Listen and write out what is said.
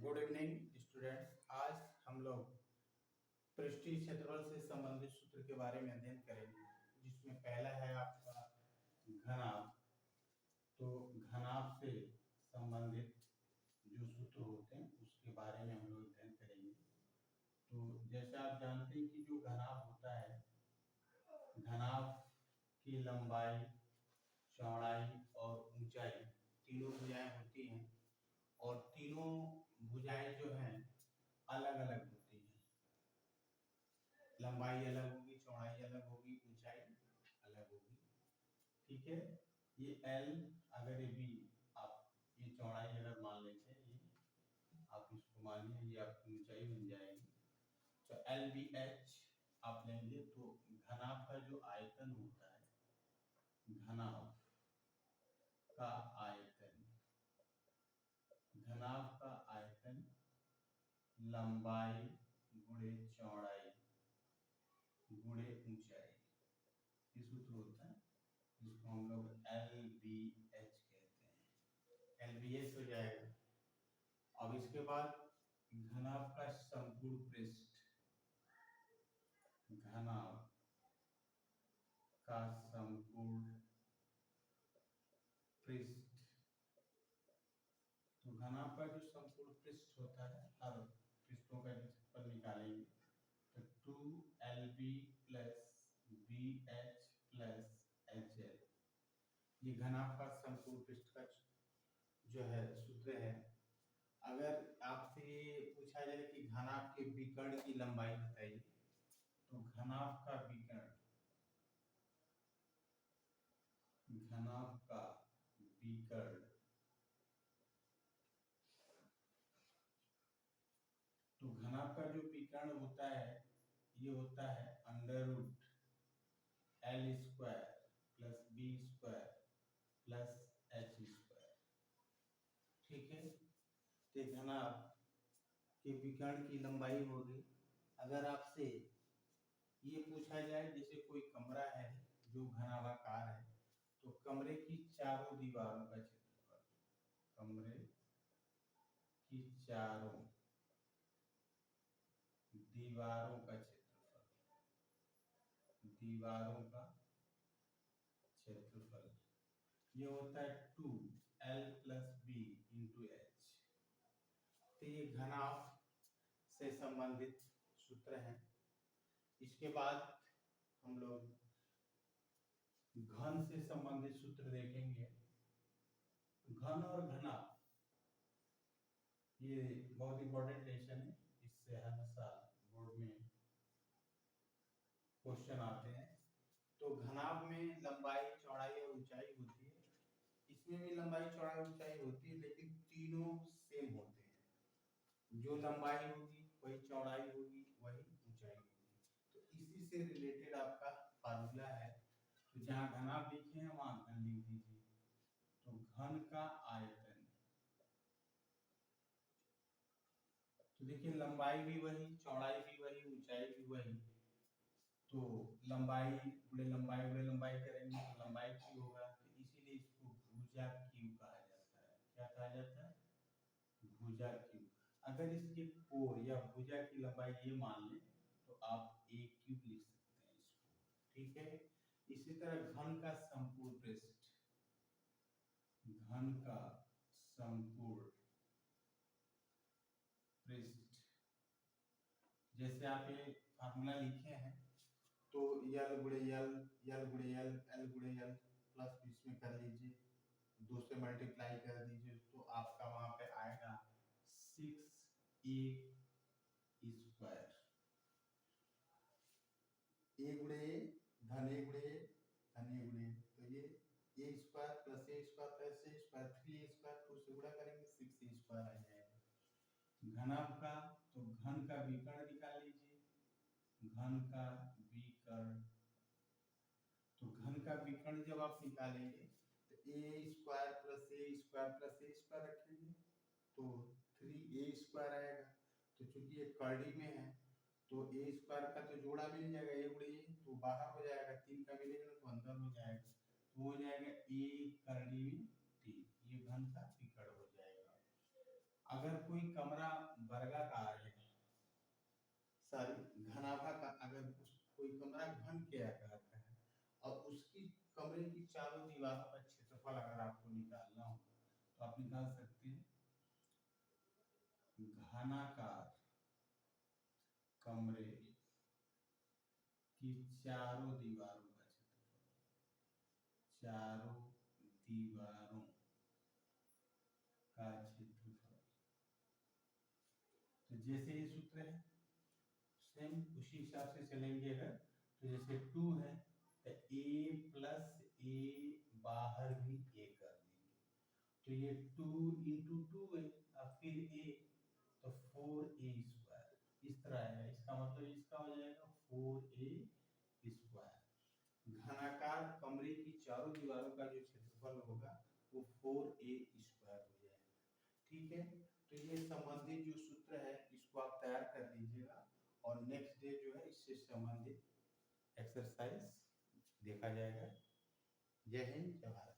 Good evening students. आज हम लोग पृष्ठीय क्षेत्रफल से संबंधित सूत्र के बारे में अध्ययन करेंगे, जिसमें पहला है आपका घनाभ। तो घनाभ से संबंधित जो सूत्र होते हैं उसके बारे में हम लोग अध्ययन करेंगे। तो जैसे आप जानते हैं कि जो घनाभ होता है, घनाभ की लंबाई, चौड़ाई और ऊंचाई तीनों भुजाएं होती हैं, और तीनों भुजाएं जो हैं अलग अलग होती हैं। लंबाई अलग होगी, चौड़ाई अलग होगी, ऊंचाई अलग होगी। ठीक है, ये L अगर ये B, आप ये चौड़ाई अगर मान लेते हैं, ये आप इसको मानिए, ये आपकी ऊंचाई बन जाएगी। तो LBH आप लेंगे तो घनाभ का जो आयतन होता है, घनाभ का आयतन, घनाभ का आयतन लंबाई गुणे चौड़ाई गुणे ऊंचाई, ये सूत्र होता है, जिसको हम लोग LBH कहते हैं। LBH हो जाएगा। अब इसके बाद घनाभ का संपूर्ण पृष्ठ, घनाभ का संपूर्ण पृष्ठ, तो घनाभ का जो संपूर्ण पृष्ठ होता है, हर पृष्ठों का क्षेत्रफल निकालेंगे तो 2LB plus BH plus HL, ये घनाभ का संपूर्ण पृष्ठ का जो है सूत्र है। अगर आपसे पूछा जाए कि घनाभ के विकर्ण की लंबाई बताइए, तो घनाभ का विकर्ण, घनाभ का विकर्ण, तो घनाभ का जो विकर्ण होता है, ये होता है under root L square plus B square plus H square. ठीक है, तो घनाभ के विकर्ण की लंबाई होगी। अगर आपसे ये पूछा जाए, जैसे कोई कमरा है जो घनाभाकार है, तो कमरे की चारों दीवारों का क्षेत्रफल, कमरे की चारों दीवारों का क्षेत्रफल, दीवारों का क्षेत्रफल, ये होता है 2L plus B into H। तो ये घनाभ से संबंधित सूत्र हैं। इसके बाद हम लोग घन से संबंधित सूत्र देखेंगे। घन और घनाभ ये बहुत इंपॉर्टेंट लेसन है, इससे हर साल बोर्ड में क्वेश्चन आते हैं। तो घनाभ में लंबाई, चौड़ाई और ऊंचाई होती है। इसमें भी लंबाई, चौड़ाई, ऊंचाई होती है, लेकिन तीनों सेम होते हैं। जो लंबाई होगी वही चौड़ाई होगी, वही ऊंचाई होगी। तो इसी से रिलेटेड आपका फार्मूला है। तो जहाँ घनाभ लिखे हैं वहां घन लिख दीजिए। तो घन का आयतन, तो देखिए लंबाई भी वही, चौड़ाई भी वही, ऊंचाई भी वही। तो लंबाई गुणे लंबाई गुणे लंबाई करेंगे तो लंबाई क्यू होगा। तो इसीलिए इसको भुजा क्यू कहा जाता है। क्या कहा जाता है? भुजा क्यू। अगर इसके कोण या भुजा की लंबाई ये मान लें तो आप a क्यूब लिख सकते हैं इसको। ठीक है, इसी तरह घन का संपूर्ण पृष्ठ, घन का संपूर्ण पृष्ठ, जैसे आप ये फार्मूला लिखे हैं, तो यल गुणे यल, यल गुणे यल, एल गुणे यल प्लस बीच में कर लीजिए, 2 से मल्टीप्लाई कर दीजिए, तो आपका वहां पे आएगा 6a स्क्वायर। ए गुणे धन ए गुणे धन ए गुणे, तो ये ए स्क्वायर प्लस ए स्क्वायर प्लस ए स्क्वायर, 3a स्क्वायर, 2 से गुणा करेंगे 6a स्क्वायर आ जाएगा। घनाभ का, तो घन का विकर्ण निकाल लीजिए, घन का विकर्ण, तो घन का विकर्ण जब आप निकालेंगे तो ए स्क्वायर प्लस ए स्क्वायर प्लस ए स्क्वायर रखेंगे तो 3a स्क्वायर आएगा। तो चूंकि ये कर्ली में है तो ए स्क्वायर का तो जोड़ा मिल जाएगा, ए गुणे ए तो बाहर हो जाएगा, 3 का मिलेगा तो अंदर हो जाएगा, तो हो जाएगा ए कर्ली में 3। ये घन का विकर्ण हो जाएगा। अगर कोई कमरा वर्गाकार है, सॉरी घनाभाकार, अगर कोई कमरा घन के आकार का है और उसकी कमरे की चारों दीवारों का क्षेत्रफल अगर आपको निकालना हो तो आप निकाल सकते हैं। घनाकार कमरे की चारों दीवारों का क्षेत्रफल, चारों दीवारों का क्षेत्रफल। तो जैसे ये सूत्र है सेम उसी हिसाब से चलेंगे। अगर तो जैसे 2 है तो a प्लस ए बाहर भी a कर देंगे, तो ये 2 इंटू 2 है और फिर a, तो 4a स्क्वायर इस तरह आएगा। इसका मतलब इसका हो जाएगा 4a स्क्वायर। घनाकार कमरे की चारों दीवारों का जो क्षेत्रफल होगा वो 4a स्क्वायर हो जाएगा। ठीक है, तो ये संबंधित जो सूत्र है इसको आप तैयार कर लीजिएगा और नेक्स्ट डे जो है इससे संबंधित एक्सरसाइज देखा जाएगा। जय हिंद, जय भारत।